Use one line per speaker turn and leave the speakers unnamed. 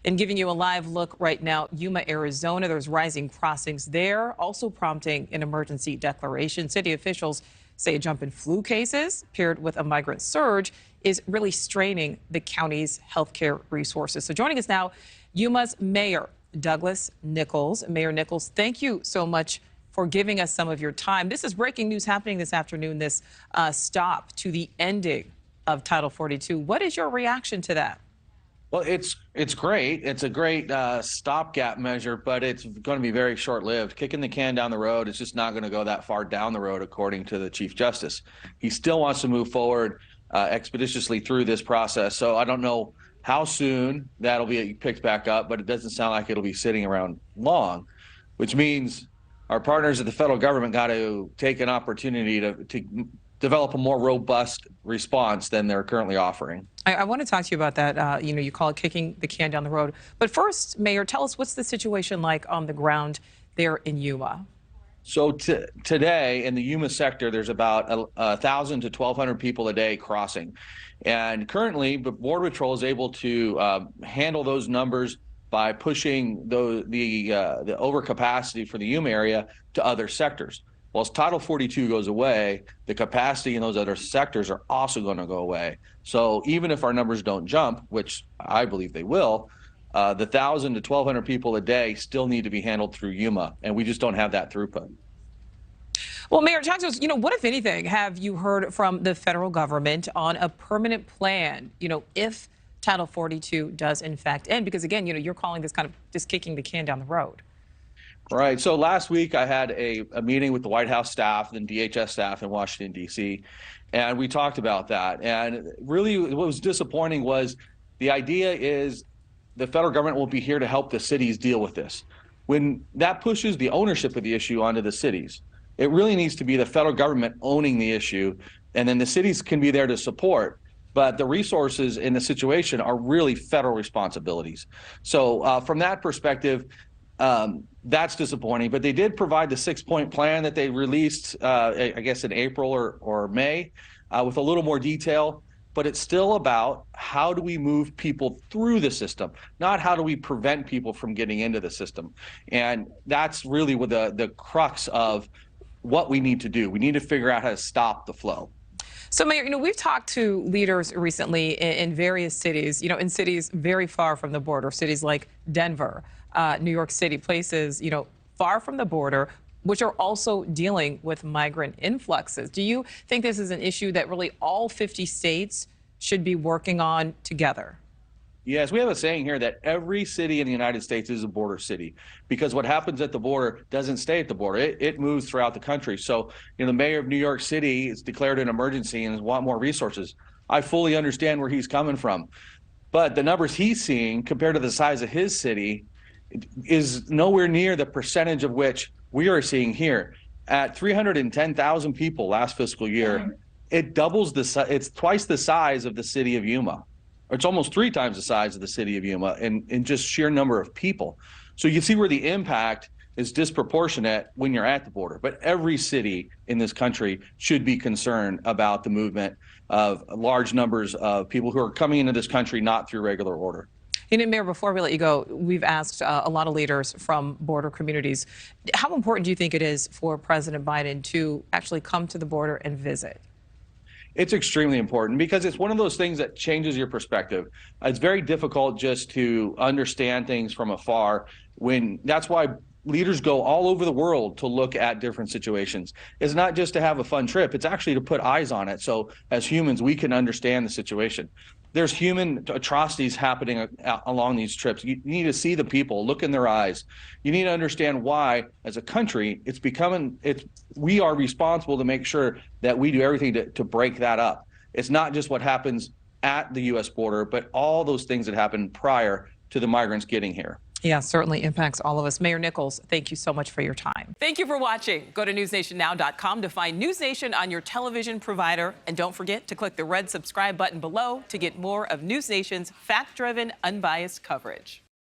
And giving you a live look right now, Yuma, Arizona, there's rising crossings there, also prompting an emergency declaration. City officials say a jump in flu cases paired with a migrant surge is really straining the county's healthcare resources. So joining us now, Yuma's Mayor Douglas Nicholls. Mayor Nicholls, thank you so much for giving us some of your time. This is breaking news happening this afternoon, this stop to the ending of Title 42. What is your reaction to that?
Well, it's great. It's a great stopgap measure, but it's going to be very short-lived. Kicking the can down the road is just not going to go that far down the road, according to the Chief Justice. He still wants to move forward expeditiously through this process. So I don't know how soon that'll be picked back up, but it doesn't sound like it'll be sitting around long, which means our partners at the federal government got to take an opportunity to develop a more robust response than they're currently offering.
I want to talk to you about that. You call it kicking the can down the road. But first, Mayor, tell us, what's the situation like on the ground there in Yuma?
So today in the Yuma sector, there's about 1,000 to 1,200 people a day crossing. And currently, the Border Patrol is able to handle those numbers by pushing the overcapacity for the Yuma area to other sectors. Well, as Title 42 goes away, the capacity in those other sectors are also going to go away. So even if our numbers don't jump, which I believe they will, the 1,000 to 1,200 people a day still need to be handled through Yuma, and we just don't have that throughput.
Well, Mayor, talk to us, what, if anything, have you heard from the federal government on a permanent plan, if Title 42 does in fact end? Because again, you're calling this kind of just kicking the can down the road.
Right. So last week I had a meeting with the White House staff and DHS staff in Washington, D.C., and we talked about that. And really what was disappointing was the idea is the federal government will be here to help the cities deal with this. When that pushes the ownership of the issue onto the cities, it really needs to be the federal government owning the issue, and then the cities can be there to support. But the resources in the situation are really federal responsibilities. So from that perspective, that's disappointing, but they did provide the 6-point plan that they released, I guess in April or May, with a little more detail. But it's still about how do we move people through the system, not how do we prevent people from getting into the system. And that's really what the crux of what we need to do. We need to figure out how to stop the flow.
So, Mayor, we've talked to leaders recently in various cities, in cities very far from the border, cities like Denver, New York City, places, far from the border, which are also dealing with migrant influxes. Do you think this is an issue that really all 50 states should be working on together?
Yes, we have a saying here that every city in the United States is a border city, because what happens at the border doesn't stay at the border. It moves throughout the country. So, the mayor of New York City has declared an emergency and wants more resources. I fully understand where he's coming from. But the numbers he's seeing compared to the size of his city is nowhere near the percentage of which we are seeing here. At 310,000 people last fiscal year, it's twice the size of the city of Yuma. It's almost 3 times the size of the city of Yuma in just sheer number of people. So you see where the impact is disproportionate when you're at the border. But every city in this country should be concerned about the movement of large numbers of people who are coming into this country not through regular order.
Mayor, before we let you go, we've asked a lot of leaders from border communities, how important do you think it is for President Biden to actually come to the border and visit?
It's extremely important because it's one of those things that changes your perspective. It's very difficult just to understand things from afar. That's why leaders go all over the world to look at different situations. It's not just to have a fun trip. It's actually to put eyes on it. So as humans, we can understand the situation. There's human atrocities happening along these trips. You need to see the people, look in their eyes. You need to understand why, as a country, we are responsible to make sure that we do everything to break that up. It's not just what happens at the U.S. border, but all those things that happen prior to the migrants getting here.
Yeah, certainly impacts all of us. Mayor Nicholls, thank you so much for your time. Thank you for watching. Go to newsnationnow.com to find NewsNation on your television provider. And don't forget to click the red subscribe button below to get more of NewsNation's fact-driven, unbiased coverage.